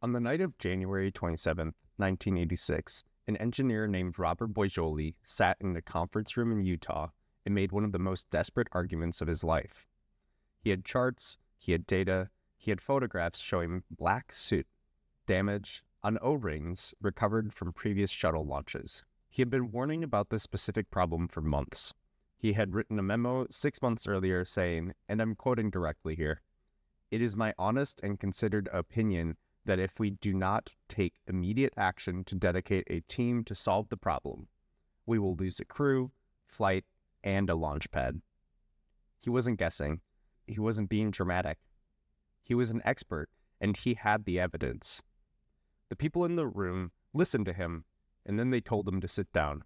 On the night of January 27, 1986, an engineer named Robert Boisjoli sat in a conference room in Utah and made one of the most desperate arguments of his life. He had charts, he had data, he had photographs showing black soot damage on O-rings recovered from previous shuttle launches. He had been warning about this specific problem for months. He had written a memo 6 months earlier saying, and I'm quoting directly here, "It is my honest and considered opinion that if we do not take immediate action to dedicate a team to solve the problem, we will lose a crew, flight, and a launch pad." He wasn't guessing. He wasn't being dramatic. He was an expert, and he had the evidence. The people in the room listened to him, and then they told him to sit down.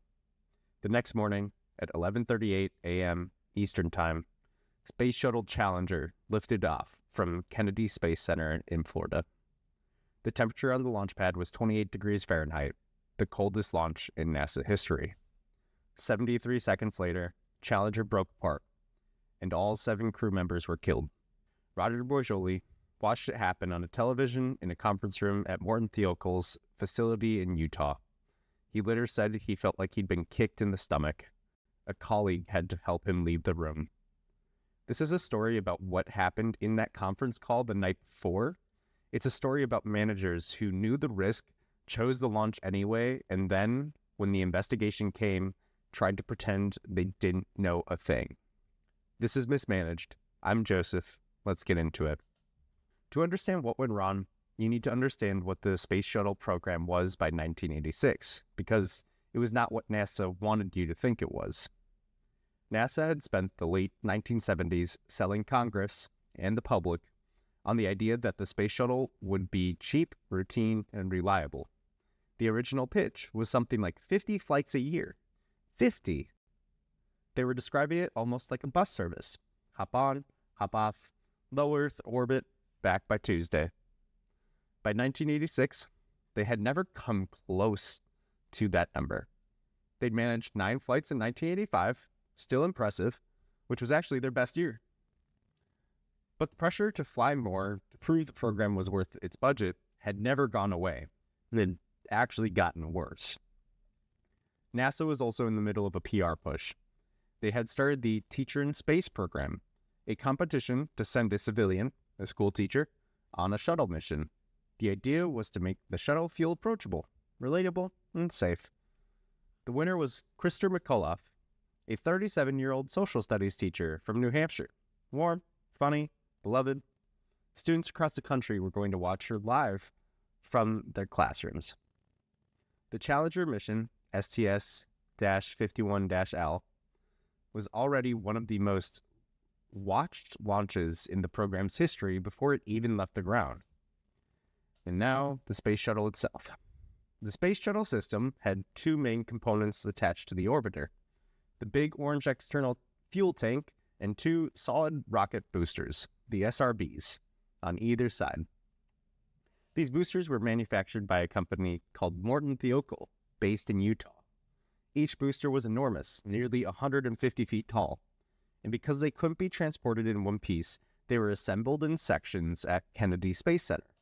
The next morning, at 11:38 a.m. Eastern Time, Space Shuttle Challenger lifted off from Kennedy Space Center in Florida. The temperature on the launch pad was 28 degrees Fahrenheit, the coldest launch in NASA history. 73 seconds later, Challenger broke apart, and all 7 crew members were killed. Roger Boisjoli watched it happen on a television in a conference room at Morton Thiokol's facility in Utah. He later said he felt like he'd been kicked in the stomach. A colleague had to help him leave the room. This is a story about what happened in that conference call the night before. It's a story about managers who knew the risk, chose the launch anyway, and then, when the investigation came, tried to pretend they didn't know a thing. This is Mismanaged. I'm Joseph. Let's get into it. To understand what went wrong, you need to understand what the Space Shuttle program was by 1986, because it was not what NASA wanted you to think it was. NASA had spent the late 1970s selling Congress and the public on the idea that the space shuttle would be cheap, routine, and reliable. The original pitch was something like 50 flights a year. 50! They were describing it almost like a bus service. Hop on, hop off, low Earth orbit, back by Tuesday. By 1986, they had never come close to that number. They'd managed 9 flights in 1985, still impressive, which was actually their best year. But the pressure to fly more to prove the program was worth its budget had never gone away. It had actually gotten worse. NASA was also in the middle of a PR push. They had started the Teacher in Space program, a competition to send a civilian, a school teacher, on a shuttle mission. The idea was to make the shuttle feel approachable, relatable, and safe. The winner was Krister McCullough, a 37-year-old social studies teacher from New Hampshire. Warm, funny, beloved. Students across the country were going to watch her live from their classrooms. The Challenger mission, STS-51-L, was already one of the most watched launches in the program's history before it even left the ground. And now, the space shuttle itself. The space shuttle system had 2 main components attached to the orbiter: the big orange external fuel tank and 2 solid rocket boosters, the SRBs, on either side. These boosters were manufactured by a company called Morton Thiokol, based in Utah. Each booster was enormous, nearly 150 feet tall, and because they couldn't be transported in one piece, they were assembled in sections at Kennedy Space Center.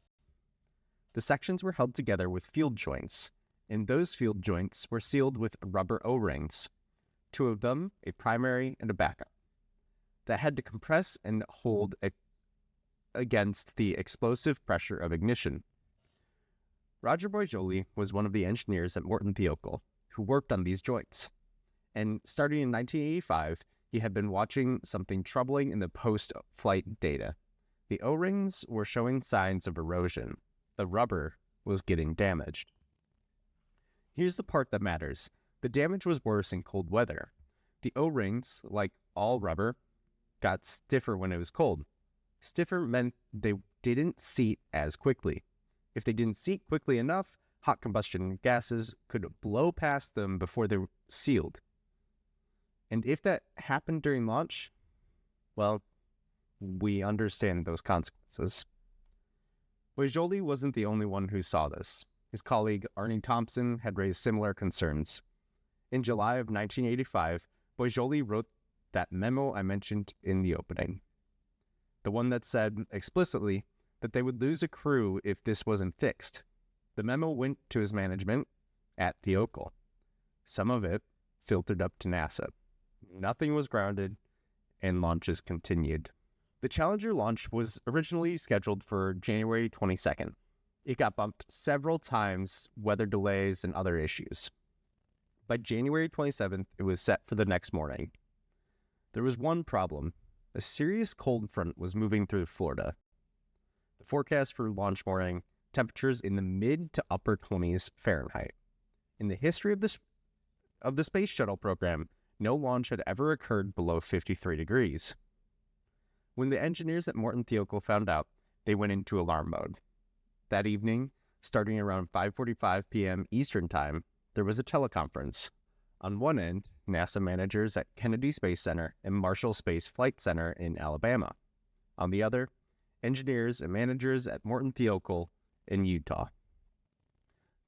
The sections were held together with field joints, and those field joints were sealed with rubber O-rings, 2 of them, a primary and a backup, that had to compress and hold against the explosive pressure of ignition. Roger Boisjoli was one of the engineers at Morton Thiokol who worked on these joints, and starting in 1985, he had been watching something troubling in the post-flight data. The O-rings were showing signs of erosion. The rubber was getting damaged. Here's the part that matters. The damage was worse in cold weather. The O-rings, like all rubber, got stiffer when it was cold. Stiffer meant they didn't seat as quickly. If they didn't seat quickly enough, hot combustion gases could blow past them before they were sealed. And if that happened during launch, well, we understand those consequences. Boisjoli wasn't the only one who saw this. His colleague Arnie Thompson had raised similar concerns. In July of 1985, Boisjoli wrote that memo I mentioned in the opening. The one that said explicitly that they would lose a crew if this wasn't fixed. The memo went to his management at Thiokol. Some of it filtered up to NASA. Nothing was grounded, and launches continued. The Challenger launch was originally scheduled for January 22nd. It got bumped several times, weather delays and other issues. By January 27th, it was set for the next morning. There was one problem. A serious cold front was moving through Florida. The forecast for launch morning, temperatures in the mid to upper 20s Fahrenheit. In the history of the space shuttle program, no launch had ever occurred below 53 degrees. When the engineers at Morton Thiokol found out, they went into alarm mode. That evening, starting around 5:45 p.m. Eastern Time, there was a teleconference. On one end, NASA managers at Kennedy Space Center and Marshall Space Flight Center in Alabama. On the other, engineers and managers at Morton Thiokol in Utah.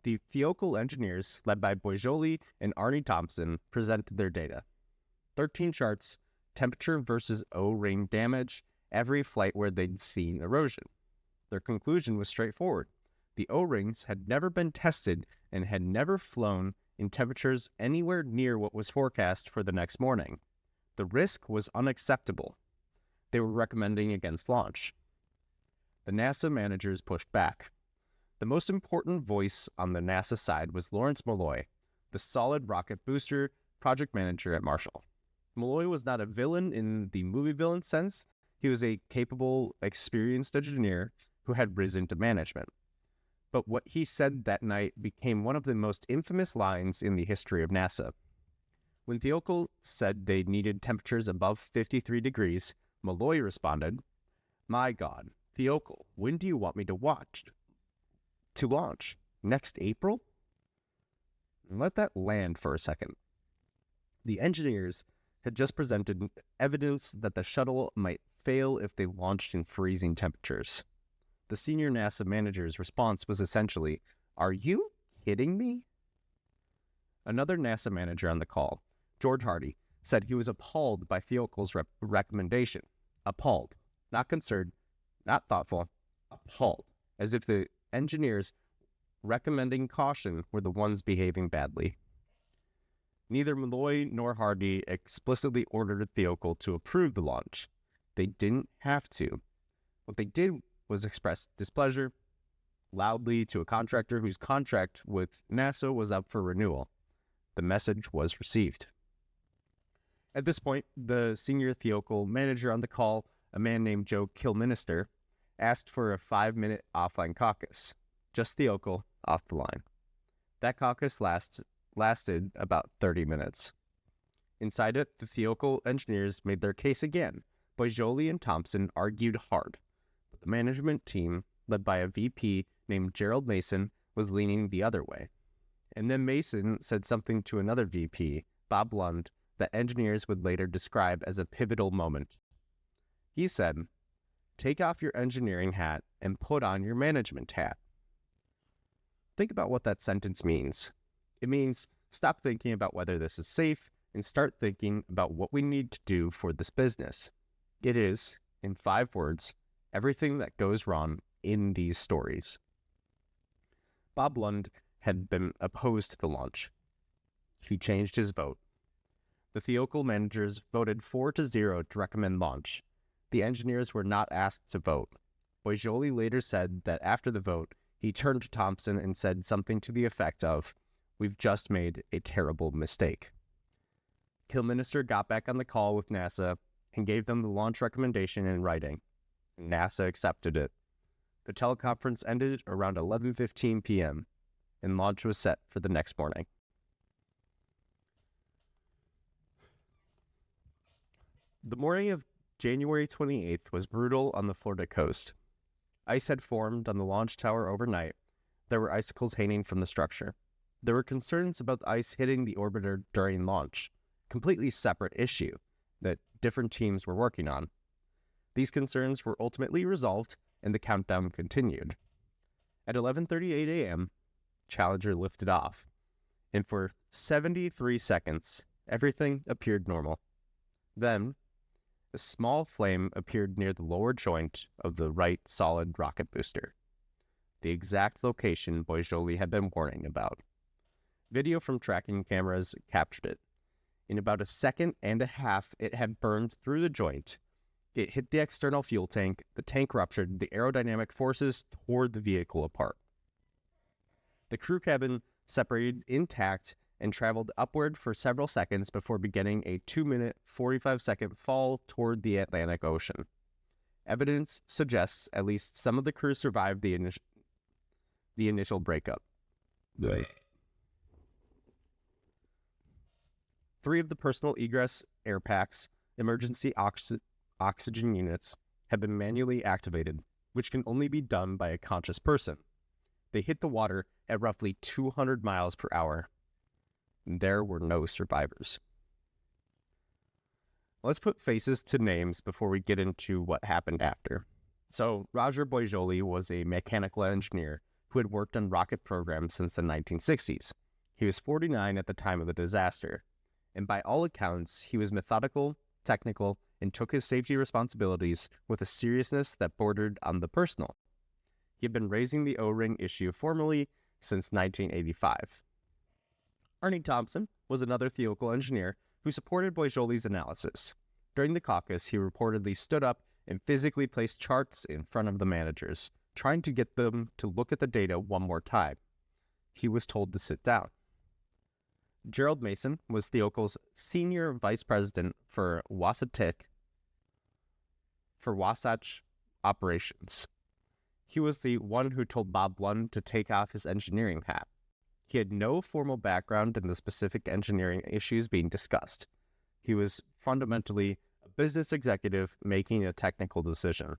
The Thiokol engineers, led by Boisjoli and Arnie Thompson, presented their data. 13 charts, temperature versus O-ring damage, every flight where they'd seen erosion. Their conclusion was straightforward. The O-rings had never been tested and had never flown in temperatures anywhere near what was forecast for the next morning. The risk was unacceptable. They were recommending against launch. The NASA managers pushed back. The most important voice on the NASA side was Lawrence Molloy, the solid rocket booster project manager at Marshall. Molloy was not a villain in the movie villain sense. He was a capable, experienced engineer who had risen to management. But what he said that night became one of the most infamous lines in the history of NASA. When Thiokol said they needed temperatures above 53 degrees, Molloy responded, "My God, Thiokol, when do you want me to launch? Next April?" Let that land for a second. The engineers had just presented evidence that the shuttle might fail if they launched in freezing temperatures. The senior NASA manager's response was essentially, "Are you kidding me?" Another NASA manager on the call, George Hardy, said he was appalled by Thiokol's recommendation. Appalled. Not concerned, not thoughtful, appalled. As if the engineers recommending caution were the ones behaving badly. Neither Molloy nor Hardy explicitly ordered Thiokol to approve the launch. They didn't have to. What they did was express displeasure loudly to a contractor whose contract with NASA was up for renewal. The message was received. At this point, the senior Thiokol manager on the call, a man named Joe Kilminister, asked for a 5-minute offline caucus. Just Thiokol off the line. That caucus lasted about 30 minutes. Inside it, the Thiokol engineers made their case again. Boisjoli and Thompson argued hard, but the management team, led by a VP named Gerald Mason, was leaning the other way. And then Mason said something to another VP, Bob Lund, that engineers would later describe as a pivotal moment. He said, "Take off your engineering hat and put on your management hat." Think about what that sentence means. It means stop thinking about whether this is safe and start thinking about what we need to do for this business. It is, in 5 words, everything that goes wrong in these stories. Bob Lund had been opposed to the launch. He changed his vote. The Thiokol managers voted 4-0 to recommend launch. The engineers were not asked to vote. Boisjoli later said that after the vote, he turned to Thompson and said something to the effect of, "We've just made a terrible mistake." Kilminister got back on the call with NASA and gave them the launch recommendation in writing. NASA accepted it. The teleconference ended around 11:15 p.m., and launch was set for the next morning. The morning of January 28th was brutal on the Florida coast. Ice had formed on the launch tower overnight. There were icicles hanging from the structure. There were concerns about the ice hitting the orbiter during launch, completely separate issue that different teams were working on. These concerns were ultimately resolved, and the countdown continued. At 11:38 a.m., Challenger lifted off, and for 73 seconds, everything appeared normal. Then, A small flame appeared near the lower joint of the right solid rocket booster, the exact location Boisjoli had been warning about. Video from tracking cameras captured it. In about a second and a half, it had burned through the joint. It hit the external fuel tank, the tank ruptured, the aerodynamic forces tore the vehicle apart. The crew cabin separated intact and traveled upward for several seconds before beginning a 2-minute, 45-second fall toward the Atlantic Ocean. Evidence suggests at least some of the crew survived the initial breakup. Right. 3 of the personal egress air packs, emergency oxygen units, have been manually activated, which can only be done by a conscious person. They hit the water at roughly 200 miles per hour. There were no survivors. Let's put faces to names before we get into what happened after. So, Roger Boisjoli was a mechanical engineer who had worked on rocket programs since the 1960s. He was 49 at the time of the disaster, and by all accounts, he was methodical, technical, and took his safety responsibilities with a seriousness that bordered on the personal. He had been raising the O-ring issue formally since 1985. Arnie Thompson was another theoretical engineer who supported Boisjoli's analysis. During the caucus, he reportedly stood up and physically placed charts in front of the managers, trying to get them to look at the data one more time. He was told to sit down. Gerald Mason was Theocal's senior vice president for Wasatch operations. He was the one who told Bob Lund to take off his engineering hat. He had no formal background in the specific engineering issues being discussed. He was fundamentally a business executive making a technical decision.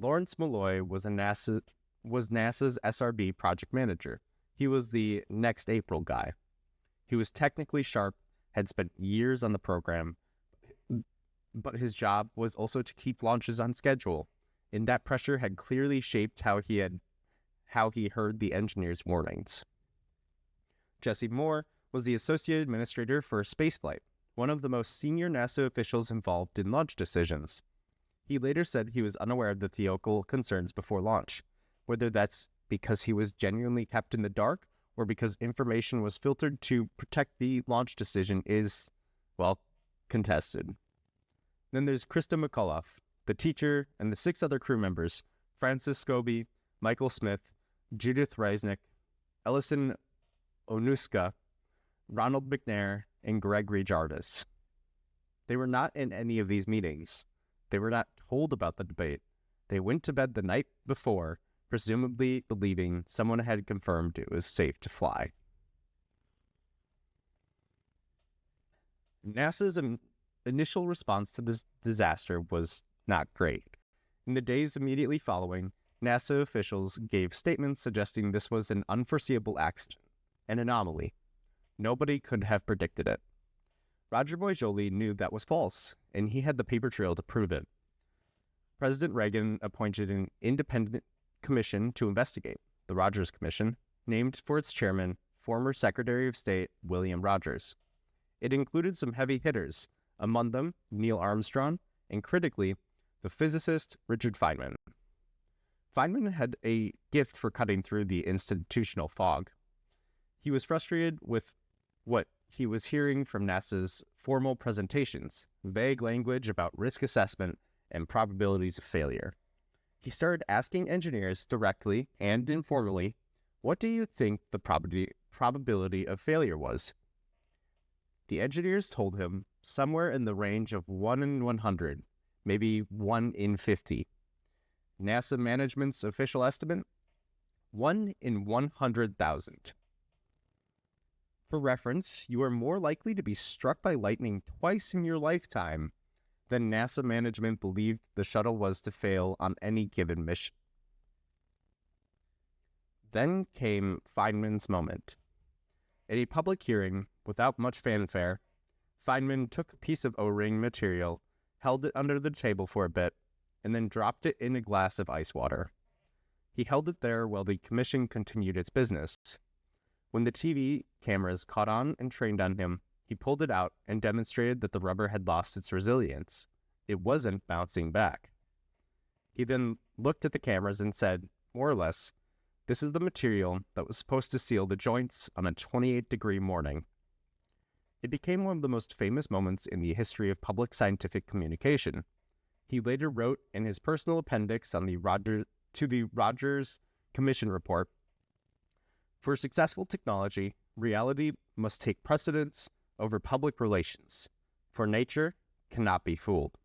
Lawrence Malloy was NASA's SRB project manager. He was the next April guy. He was technically sharp, had spent years on the program, but his job was also to keep launches on schedule, and that pressure had clearly shaped how he heard the engineers' warnings. Jesse Moore was the associate administrator for spaceflight, one of the most senior NASA officials involved in launch decisions. He later said he was unaware of the theoretical concerns before launch, whether that's because he was genuinely kept in the dark or because information was filtered to protect the launch decision is, well, contested. Then there's Krista McCullough, the teacher, and the 6 other crew members, Francis Scobie, Michael Smith, Judith Reisnick, Ellison Onuska, Ronald McNair, and Gregory Jarvis. They were not in any of these meetings. They were not told about the debate. They went to bed the night before, presumably believing someone had confirmed it was safe to fly. NASA's initial response to this disaster was not great. In the days immediately following, NASA officials gave statements suggesting this was an unforeseeable accident, an anomaly. Nobody could have predicted it. Roger Boisjoli knew that was false, and he had the paper trail to prove it. President Reagan appointed an independent commission to investigate, the Rogers Commission, named for its chairman, former Secretary of State William Rogers. It included some heavy hitters, among them Neil Armstrong, and critically, the physicist Richard Feynman. Feynman had a gift for cutting through the institutional fog. He was frustrated with what he was hearing from NASA's formal presentations, vague language about risk assessment and probabilities of failure. He started asking engineers directly and informally, what do you think the probability of failure was? The engineers told him somewhere in the range of 1 in 100, maybe 1 in 50. NASA management's official estimate? 1 in 100,000. For reference, you are more likely to be struck by lightning twice in your lifetime than NASA management believed the shuttle was to fail on any given mission. Then came Feynman's moment. At a public hearing, without much fanfare, Feynman took a piece of O-ring material, held it under the table for a bit, and then dropped it in a glass of ice water. He held it there while the commission continued its business. When the TV cameras caught on and trained on him, he pulled it out and demonstrated that the rubber had lost its resilience. It wasn't bouncing back. He then looked at the cameras and said, more or less, this is the material that was supposed to seal the joints on a 28-degree morning. It became one of the most famous moments in the history of public scientific communication. He later wrote in his personal appendix on the Rogers Commission report, "For successful technology, reality must take precedence over public relations, for nature cannot be fooled."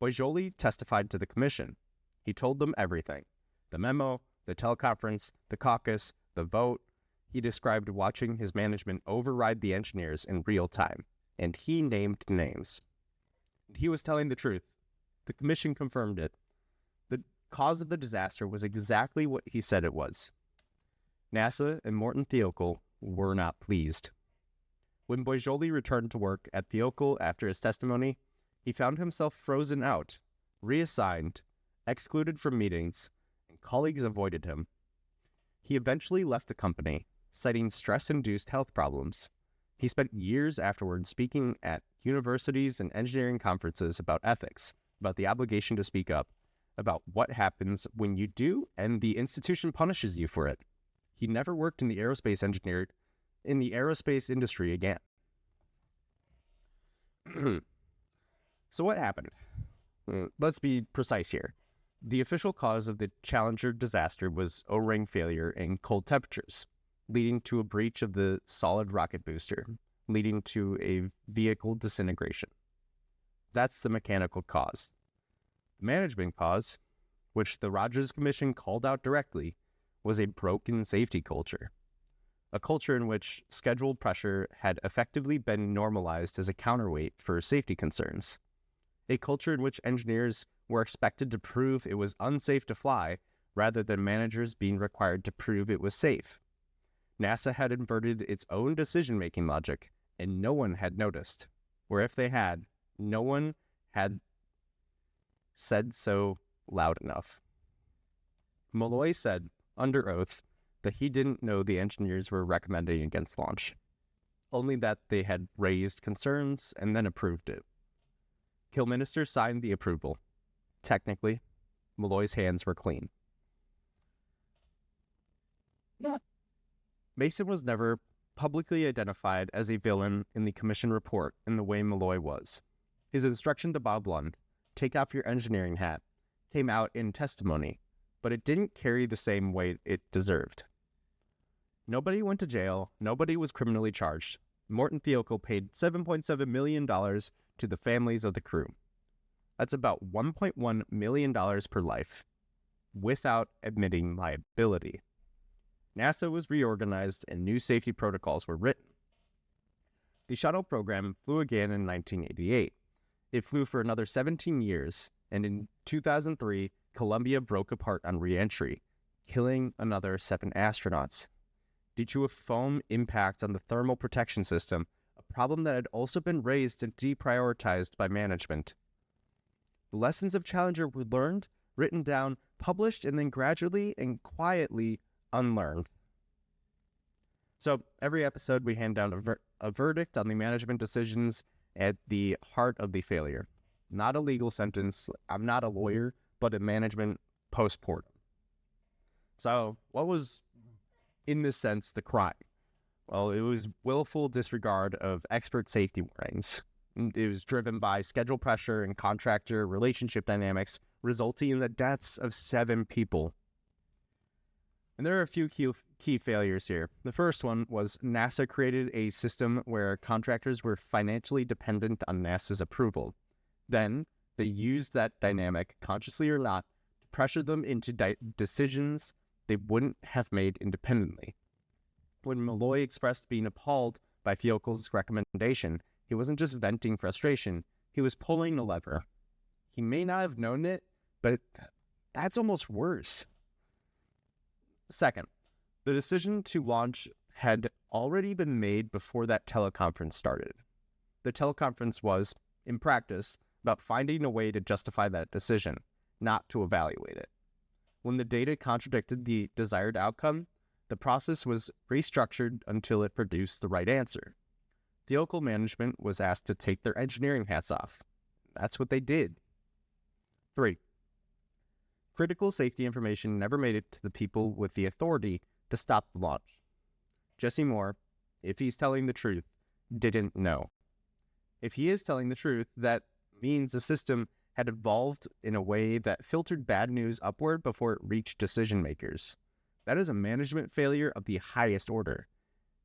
Boisjoly testified to the commission. He told them everything: the memo, the teleconference, the caucus, the vote. He described watching his management override the engineers in real time, and he named names. He was telling the truth. The commission confirmed it. The cause of the disaster was exactly what he said it was. NASA and Morton Thiokol were not pleased. When Boisjoly returned to work at Thiokol after his testimony, he found himself frozen out, reassigned, excluded from meetings, and colleagues avoided him. He eventually left the company, citing stress-induced health problems. He spent years afterwards speaking at universities and engineering conferences about ethics, about the obligation to speak up, about what happens when you do and the institution punishes you for it. He never worked in the aerospace industry again. So what happened? Let's be precise here. The official cause of the Challenger disaster was O-ring failure and cold temperatures, leading to a breach of the solid rocket booster, leading to a vehicle disintegration. That's the mechanical cause. The management cause, which the Rogers Commission called out directly, was a broken safety culture. A culture in which scheduled pressure had effectively been normalized as a counterweight for safety concerns. A culture in which engineers were expected to prove it was unsafe to fly rather than managers being required to prove it was safe. NASA had inverted its own decision-making logic, and no one had noticed. Or if they had, no one had said so loud enough. Malloy said, under oath, that he didn't know the engineers were recommending against launch, only that they had raised concerns and then approved it. Kilminster signed the approval. Technically, Malloy's hands were clean. Mason was never publicly identified as a villain in the commission report in the way Malloy was. His instruction to Bob Lund, "Take off your engineering hat," came out in testimony, but it didn't carry the same weight it deserved. Nobody went to jail. Nobody was criminally charged. Morton Thiokol paid $7.7 million to the families of the crew. That's about $1.1 million per life, without admitting liability. NASA was reorganized and new safety protocols were written. The shuttle program flew again in 1988. It flew for another 17 years, and in 2003, Columbia broke apart on re-entry, killing another 7 astronauts. Due to a foam impact on the thermal protection system, a problem that had also been raised and deprioritized by management. The lessons of Challenger were learned, written down, published, and then gradually and quietly unlearned. So every episode we hand down a verdict on the management decisions at the heart of the failure. Not a legal sentence. I'm not a lawyer, but a management postmortem. So what was, in this sense, the crime? Well, it was willful disregard of expert safety warnings. It was driven by schedule pressure and contractor relationship dynamics, resulting in the deaths of 7 people. And there are a few key failures here. The first one was NASA created a system where contractors were financially dependent on NASA's approval. Then, they used that dynamic, consciously or not, to pressure them into decisions they wouldn't have made independently. When Malloy expressed being appalled by Thiokol's recommendation, he wasn't just venting frustration, he was pulling a lever. He may not have known it, but that's almost worse. Second, the decision to launch had already been made before that teleconference started. The teleconference was, in practice, about finding a way to justify that decision, not to evaluate it. When the data contradicted the desired outcome, the process was restructured until it produced the right answer. Thiokol management was asked to take their engineering hats off. that's what they did. 3. Critical safety information never made it to the people with the authority to stop the launch. Jesse Moore, if he's telling the truth, didn't know. If he is telling the truth, that means the system had evolved in a way that filtered bad news upward before it reached decision makers. That is a management failure of the highest order.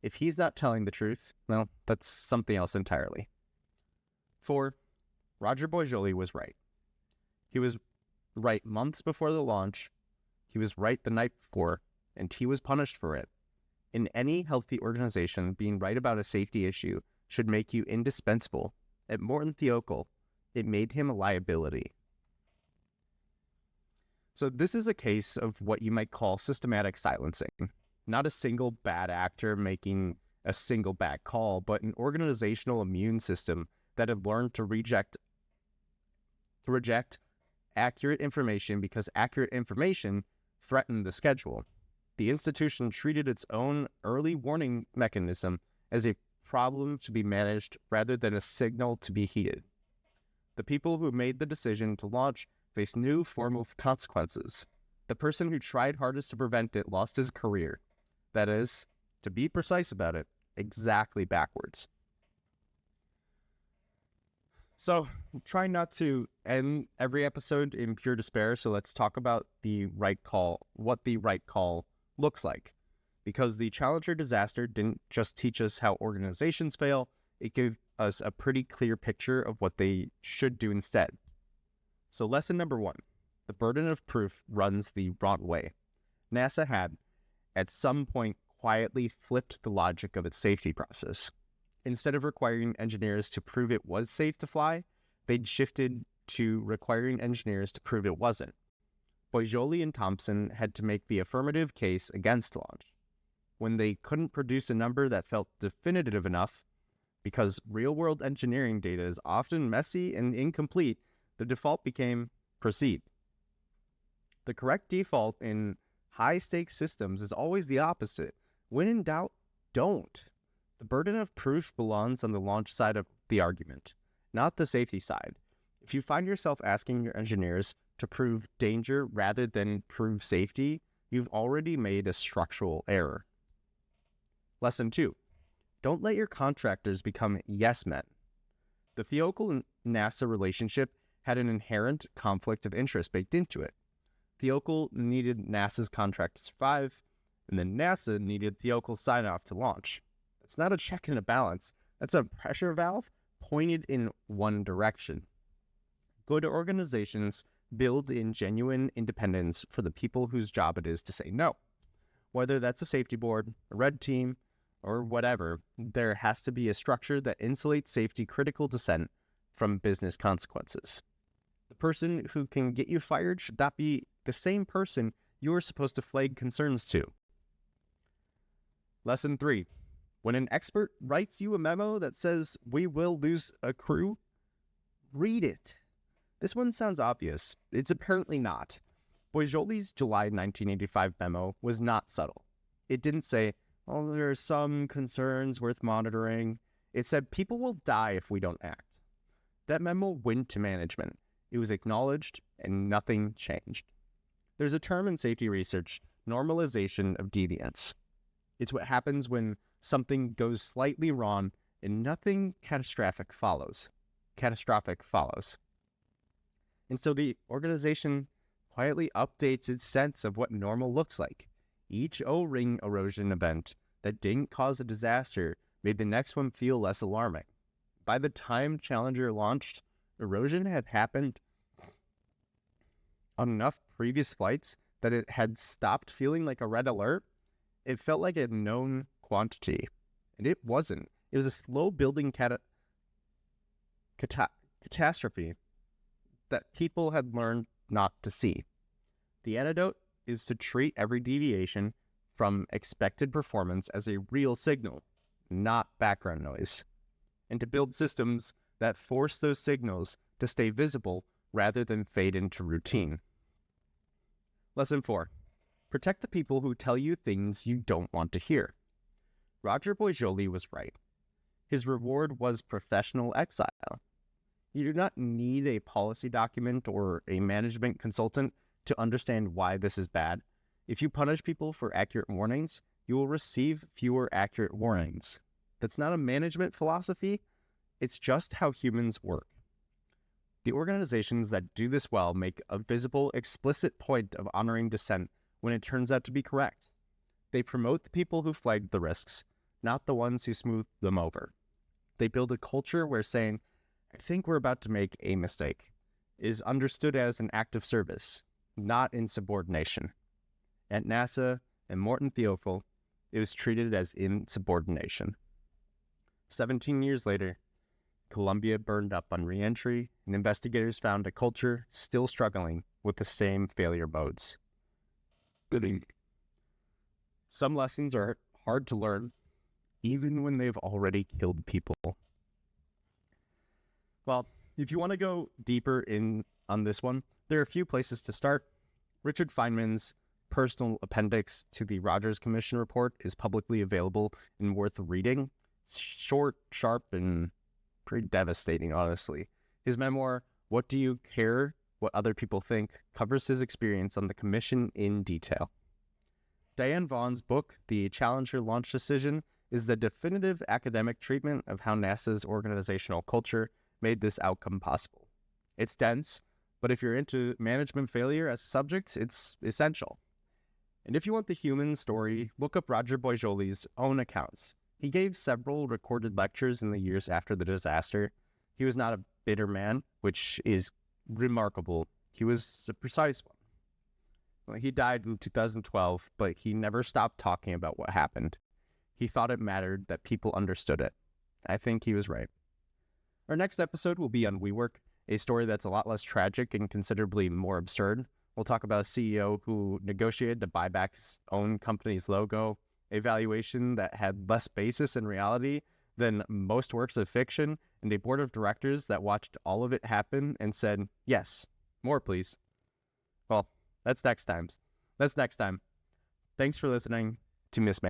If he's not telling the truth, well, that's something else entirely. 4. Roger Boisjoli was right. He was right months before the launch, he was right the night before, and he was punished for it. In any healthy organization, being right about a safety issue should make you indispensable. At Morton Thiokol, it made him a liability. So this is a case of what you might call systematic silencing. Not a single bad actor making a single bad call, but an organizational immune system that had learned to reject accurate information because accurate information threatened the schedule. The institution treated its own early warning mechanism as a problem to be managed rather than a signal to be heeded. The people who made the decision to launch faced new formal consequences. The person who tried hardest to prevent it lost his career. That is, to be precise about it, exactly backwards. So, try not to end every episode in pure despair, so let's talk about the right call, what the right call looks like. Because the Challenger disaster didn't just teach us how organizations fail, it gave us a pretty clear picture of what they should do instead. So lesson number 1, the burden of proof runs the wrong way. NASA had, at some point, quietly flipped the logic of its safety process. Instead of requiring engineers to prove it was safe to fly, they'd shifted to requiring engineers to prove it wasn't. Boisjoli and Thompson had to make the affirmative case against launch. When they couldn't produce a number that felt definitive enough, because real-world engineering data is often messy and incomplete, the default became proceed. The correct default in high-stakes systems is always the opposite. When in doubt, don't. The burden of proof belongs on the launch side of the argument, not the safety side. If you find yourself asking your engineers to prove danger rather than prove safety, you've already made a structural error. Lesson 2. Don't let your contractors become yes men. The Thiokol and NASA relationship had an inherent conflict of interest baked into it. Thiokol needed NASA's contract to survive, and then NASA needed Thiokol's sign-off to launch. That's not a check and a balance. That's a pressure valve pointed in one direction. Good organizations build in genuine independence for the people whose job it is to say no. Whether that's a safety board, a red team, or whatever, there has to be a structure that insulates safety-critical dissent from business consequences. The person who can get you fired should not be the same person you are supposed to flag concerns to. Lesson 3. When an expert writes you a memo that says, "We will lose a crew," read it. This one sounds obvious. It's apparently not. Boisjoli's July 1985 memo was not subtle. It didn't say, "Oh, there are some concerns worth monitoring." It said, "People will die if we don't act." That memo went to management. It was acknowledged, and nothing changed. There's a term in safety research, normalization of deviance. It's what happens when something goes slightly wrong and nothing catastrophic follows. And so the organization quietly updates its sense of what normal looks like. Each O-ring erosion event that didn't cause a disaster made the next one feel less alarming. By the time Challenger launched, erosion had happened on enough previous flights that it had stopped feeling like a red alert. It felt like a known quantity, and it wasn't. It was a slow-building catastrophe that people had learned not to see. The antidote is to treat every deviation from expected performance as a real signal, not background noise, and to build systems that force those signals to stay visible rather than fade into routine. Lesson 4. Protect the people who tell you things you don't want to hear. Roger Boisjoli was right. His reward was professional exile. You do not need a policy document or a management consultant to understand why this is bad. If you punish people for accurate warnings, you will receive fewer accurate warnings. That's not a management philosophy. It's just how humans work. The organizations that do this well make a visible, explicit point of honoring dissent when it turns out to be correct. They promote the people who flagged the risks, not the ones who smoothed them over. They build a culture where saying, "I think we're about to make a mistake," is understood as an act of service, not insubordination. At NASA and Morton Theophil, it was treated as insubordination. 17 years later, Columbia burned up on re-entry, and investigators found a culture still struggling with the same failure modes. Some lessons are hard to learn, even when they've already killed people. Well, if you want to go deeper in on this one, there are a few places to start. Richard Feynman's personal appendix to the Rogers Commission report is publicly available and worth reading. It's short, sharp, and pretty devastating, honestly. His memoir, What Do You Care What Other People Think, covers his experience on the commission in detail. Diane Vaughan's book, The Challenger Launch Decision, is the definitive academic treatment of how NASA's organizational culture made this outcome possible. It's dense, but if you're into management failure as a subject, it's essential. And if you want the human story, look up Roger Boisjoli's own accounts. He gave several recorded lectures in the years after the disaster. He was not a bitter man, which is remarkable. He was a precise one. Well, he died in 2012, but he never stopped talking about what happened. He thought it mattered that people understood it. I think he was right. Our next episode will be on WeWork, a story that's a lot less tragic and considerably more absurd. We'll talk about a CEO who negotiated to buy back his own company's logo, a valuation that had less basis in reality than most works of fiction, and a board of directors that watched all of it happen and said, "Yes, more please." Well, that's next time. Thanks for listening to Mismanaged.